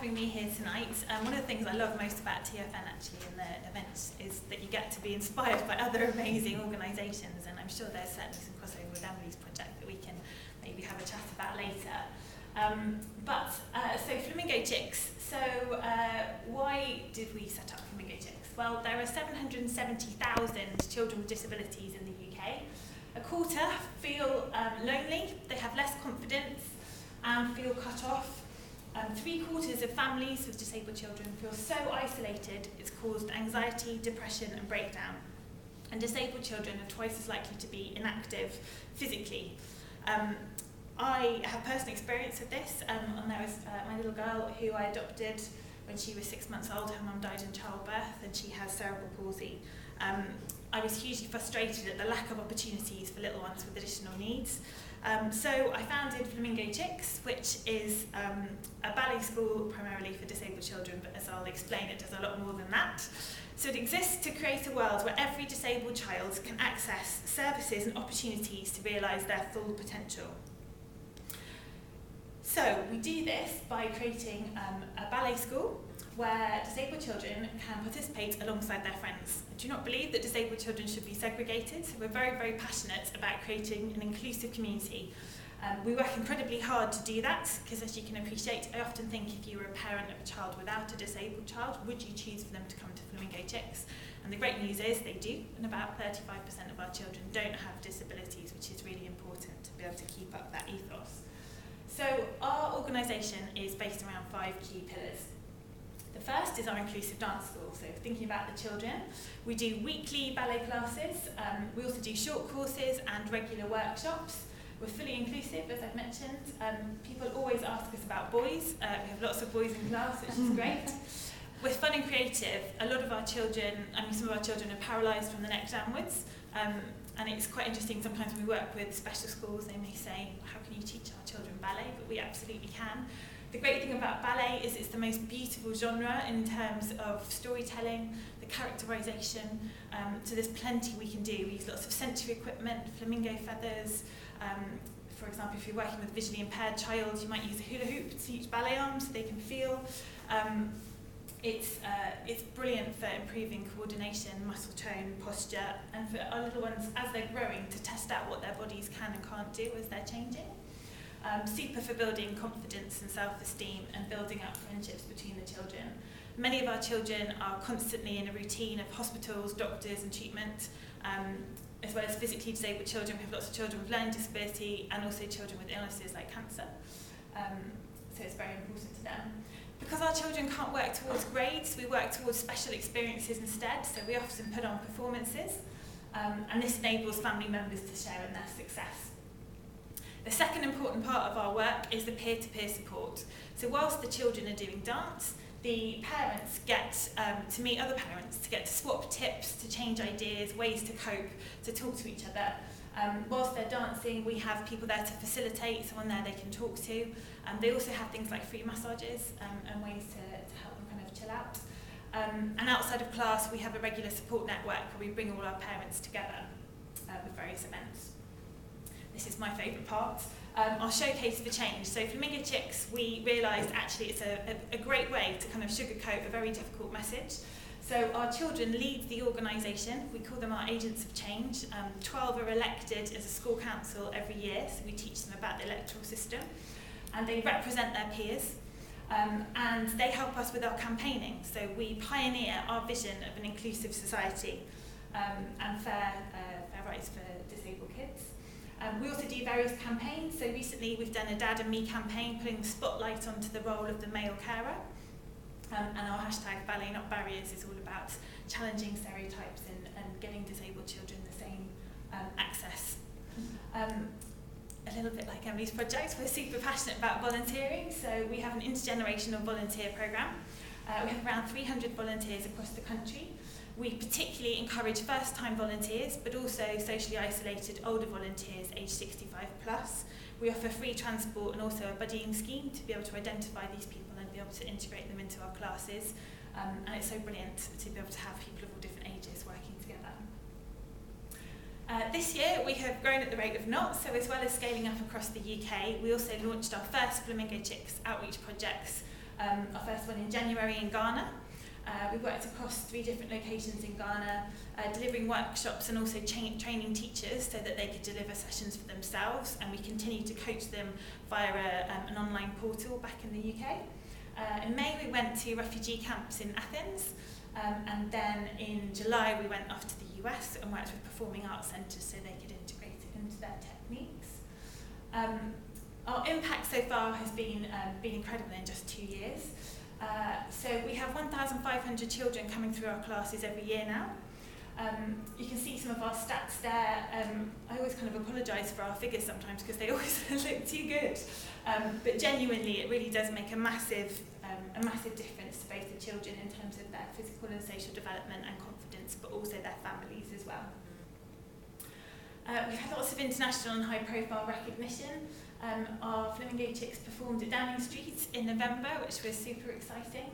having me here tonight. One of the things I love most about TFN actually in the events is that you get to be inspired by other amazing organisations, and I'm sure there's certainly some crossover with Emily's project that we can maybe have a chat about later. So Flamingo Chicks. So why did we set up Flamingo Chicks? Well, there are 770,000 children with disabilities in the UK. A quarter feel lonely, they have less confidence and feel cut off. 3/4 of families with disabled children feel so isolated it's caused anxiety, depression and breakdown. And disabled children are twice as likely to be inactive physically. I have personal experience with this, and there was my little girl who I adopted when she was 6 months old. Her mum died in childbirth and she has cerebral palsy. I was hugely frustrated at the lack of opportunities for little ones with additional needs. So I founded Flamingo Chicks, which is a ballet school primarily for disabled children, but as I'll explain, it does a lot more than that. So it exists to create a world where every disabled child can access services and opportunities to realise their full potential. So we do this by creating a ballet school where disabled children can participate alongside their friends. I do not believe that disabled children should be segregated, so we're very, very passionate about creating an inclusive community. We work incredibly hard to do that, because as you can appreciate, I often think if you were a parent of a child without a disabled child, would you choose for them to come to Flamingo Chicks? And the great news is they do, and about 35% of our children don't have disabilities, which is really important to be able to keep up that ethos. So our organisation is based around 5 key pillars. The first is our inclusive dance school, so thinking about the children. We do weekly ballet classes, we also do short courses and regular workshops. We're fully inclusive, as I've mentioned. People always ask us about boys. We have lots of boys in class, which is great. We're fun and creative. A lot of our children, some of our children are paralysed from the neck downwards, and it's quite interesting. Sometimes when we work with special schools, they may say, how can you teach our children ballet? But we absolutely can. The great thing about ballet is it's the most beautiful genre in terms of storytelling, the characterisation, so there's plenty we can do. We use lots of sensory equipment, flamingo feathers. For example, if you're working with a visually impaired child, you might use a hula hoop to teach ballet arms so they can feel. It's brilliant for improving coordination, muscle tone, posture, and for our little ones, as they're growing, to test out what their bodies can and can't do as they're changing. Super for building confidence and self-esteem and building up friendships between the children. Many of our children are constantly in a routine of hospitals, doctors and treatment, as well as physically disabled children. We have lots of children with learning disability and also children with illnesses like cancer. So it's very important to them. Because our children can't work towards grades, we work towards special experiences instead, so we often put on performances, and this enables family members to share in their success. The second important part of our work is the peer-to-peer support. So whilst the children are doing dance, the parents get to meet other parents, to get to swap tips, to change ideas, ways to cope, to talk to each other. Whilst they're dancing, we have people there to facilitate, someone there they can talk to. They also have things like free massages and ways to help them kind of chill out. And outside of class, we have a regular support network where we bring all our parents together with various events. This is my favourite part, our showcase for change. So Flamingo Chicks, we realised actually it's a great way to kind of sugarcoat a very difficult message. So our children lead the organisation. We call them our agents of change. 12 are elected as a school council every year, so we teach them about the electoral system. And they represent their peers. And they help us with our campaigning. So we pioneer our vision of an inclusive society and fair rights for disabled kids. We also do various campaigns. So recently we've done a Dad and Me campaign, putting the spotlight onto the role of the male carer. And our hashtag Ballet Not Barriers is all about challenging stereotypes and giving disabled children the same access. A little bit like Emily's project, we're super passionate about volunteering, so we have an intergenerational volunteer programme. We have around 300 volunteers across the country. We particularly encourage first-time volunteers, but also socially isolated older volunteers aged 65 plus. We offer free transport and also a buddying scheme to be able to identify these people and be able to integrate them into our classes. And it's so brilliant to be able to have people of all different ages working together. This year we have grown at the rate of knots, so as well as scaling up across the UK, we also launched our first Flamingo Chicks outreach projects our first one in January in Ghana. We worked across 3 different locations in Ghana, delivering workshops and also training teachers so that they could deliver sessions for themselves, and we continued to coach them via an online portal back in the UK. In May we went to refugee camps in Athens, and then in July we went off to the US and worked with performing arts centres so they could integrate it into their techniques. Our impact so far has been incredible in just 2 years. So we have 1,500 children coming through our classes every year now. You can see some of our stats there. I always kind of apologise for our figures sometimes because they always look too good. But genuinely, it really does make a massive difference to both the children in terms of their physical and social development and confidence, but also their families as well. We've had lots of international and high-profile recognition. Our Flamingo Chicks performed at Downing Street in November, which was super exciting,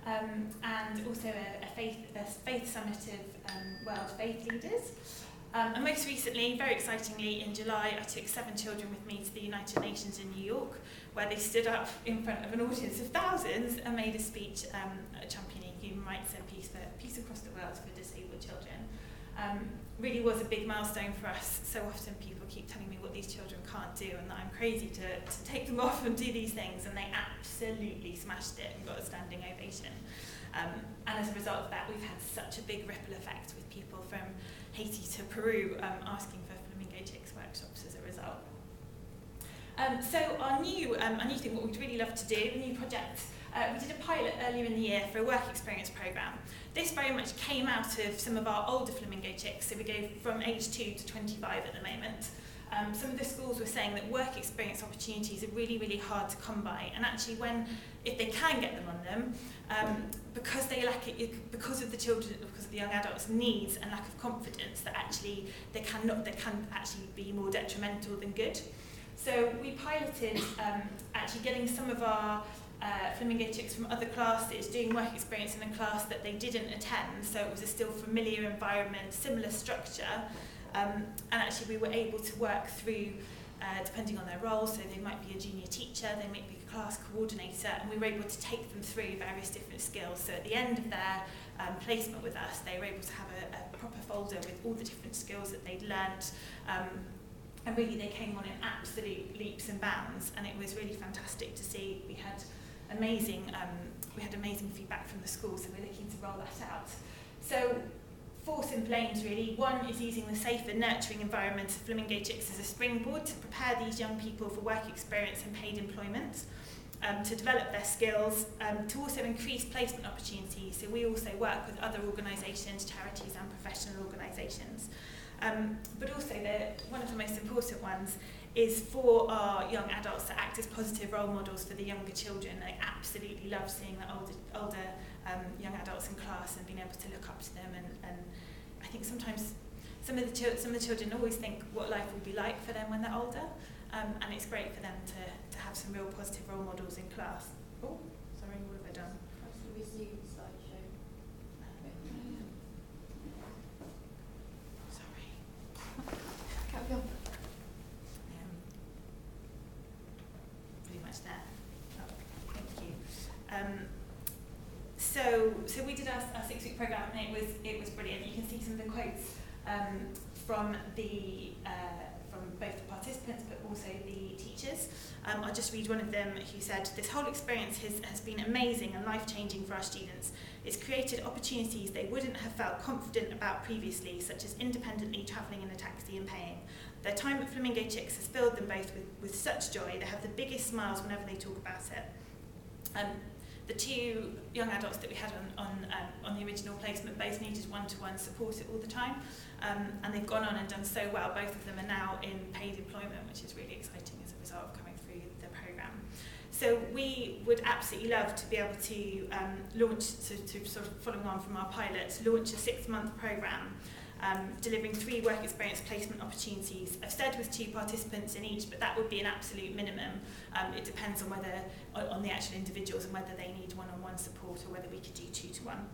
and also a faith summative World Faith Leaders. And most recently, very excitingly, in July, I took 7 children with me to the United Nations in New York, where they stood up in front of an audience of thousands and made a speech championing human rights and peace across the world for disabled children. Really was a big milestone for us. So often people keep telling me what these children can't do and that I'm crazy to take them off and do these things, and they absolutely smashed it and got a standing ovation. And as a result of that, we've had such a big ripple effect with people from Haiti to Peru asking for Flamingo Chicks workshops as a result. So our new thing, what we'd really love to do, a new project, we did a pilot earlier in the year for a work experience programme. This very much came out of some of our older Flamingo Chicks, so we go from age 2 to 25 at the moment. Some of the schools were saying that work experience opportunities are really, really hard to come by, and actually if they can get them on them, because they lack it, because of the children, because of the young adults' needs and lack of confidence, that actually they can actually be more detrimental than good. So we piloted actually getting some of our Flamingo Chicks from other classes doing work experience in a class that they didn't attend, so it was a still familiar environment, similar structure, and actually we were able to work through, depending on their role, so they might be a junior teacher, they might be a class coordinator, and we were able to take them through various different skills. So at the end of their placement with us, they were able to have a proper folder with all the different skills that they'd learnt, and really they came on in absolute leaps and bounds, and it was really fantastic to see. We had amazing feedback from the school, so we're looking to roll that out. So 4 simple aims really. 1 is using the safe and nurturing environment of Flamingo Chicks as a springboard to prepare these young people for work experience and paid employment, to develop their skills, to also increase placement opportunities. So we also work with other organisations, charities and professional organisations. But also one of the most important ones is for our young adults to act as positive role models for the younger children. I absolutely love seeing the older young adults in class and being able to look up to them, and I think sometimes some of the children always think what life will be like for them when they're older, and it's great for them to have some real positive role models in class. Oh, sorry, what have I done? Resume slideshow. Sorry. Carry on. Pretty much there. Oh, thank you. So we did our 6-week programme, and it was brilliant. You can see some of the quotes from both the participants but also the teachers. I'll just read one of them who said, "This whole experience has been amazing and life-changing for our students. It's created opportunities they wouldn't have felt confident about previously, such as independently travelling in a taxi and paying. Their time at Flamingo Chicks has filled them both with such joy. They have the biggest smiles whenever they talk about it." The 2 young adults that we had on the original placement both needed one-to-one support all the time, and they've gone on and done so well. Both of them are now in paid employment, which is really exciting as a result of coming through the programme. So we would absolutely love to be able to launch, to sort of following on from our pilot, launch a 6-month programme, delivering 3 work experience placement opportunities. I've said with 2 participants in each, but that would be an absolute minimum. It depends on the actual individuals and whether they need one-on-one support or whether we could do 2-to-1.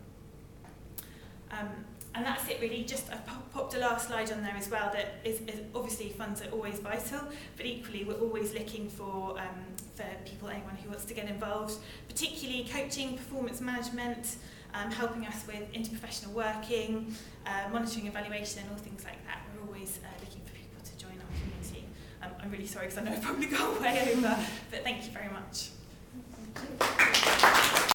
And that's it really. Just I've popped a last slide on there as well that is obviously funds are always vital, but equally we're always looking for people, anyone who wants to get involved, particularly coaching, performance management, helping us with interprofessional working, monitoring, evaluation, all things like that. We're always looking for people to join our community. I'm really sorry because I know I've probably gone way over, but thank you very much.